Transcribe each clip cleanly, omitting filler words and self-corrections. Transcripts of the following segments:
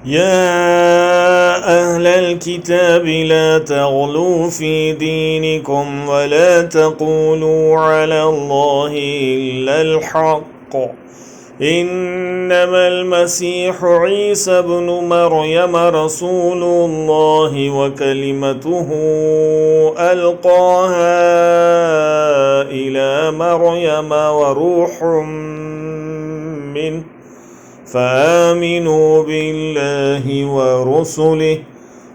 يا أهل الكتاب لا تغلوا في دينكم ولا تقولوا على الله إلا الحق إنما المسيح عيسى بن مريم رسول الله وكلمته ألقاها إلى مريم وروح منه فآمنوا بالله ورسله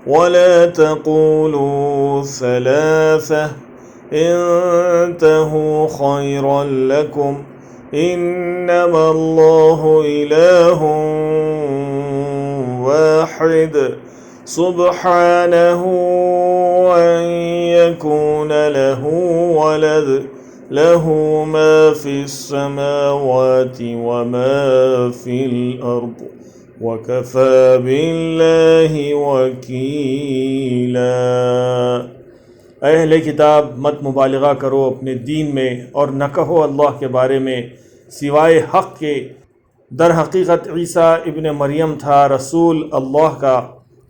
ولا تقولوا ثلاثة انتهوا خيرا لكم إنما الله إله واحد سبحانه أن يكون له ولد له ما في السماوات وما في الأرض وكفى بالله وكيلا. अहले किताब मत मुबालगा करो अपने दीन में और न कहो अल्लाह के बारे में सिवाय हक़ के। दर हकीकत ईसा इब्न मरियम था, रसूल अल्लाह का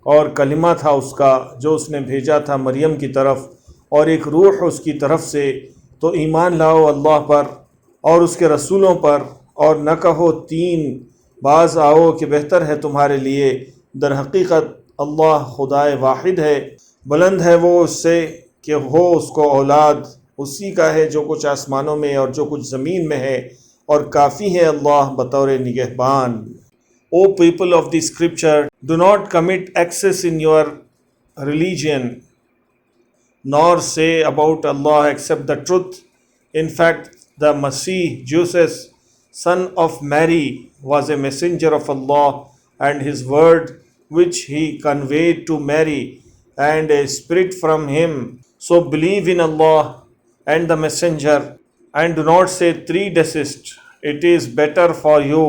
और कलिमा था उसका जो उसने भेजा था मरियम की तरफ, और एक रूह उसकी तरफ से। तो ईमान लाओ अल्लाह पर और उसके रसूलों पर, और न कहो तीन, बाज आओ कि बेहतर है तुम्हारे लिए। दर हकीकत अल्लाह खुदाए वाहिद है, बुलंद है वो उससे कि हो उसको औलाद, उसी का है जो कुछ आसमानों में और जो कुछ ज़मीन में है, और काफ़ी है अल्लाह बतौर निगहबान। O people of the scripture, do not commit excess in your religion nor say about Allah except the truth. In fact, the Masih, Jesus, son of Mary, was a messenger of Allah, and his word which he conveyed to Mary, and a spirit from him. So believe in Allah and the messenger, and do not say three desist. It is better for you.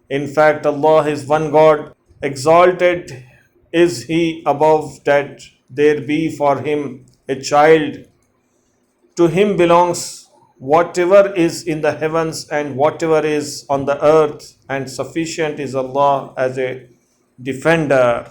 In fact, Allah is one God. Exalted is he above that there be for him a child. To him belongs whatever is in the heavens and whatever is on the earth, and sufficient is Allah as a defender.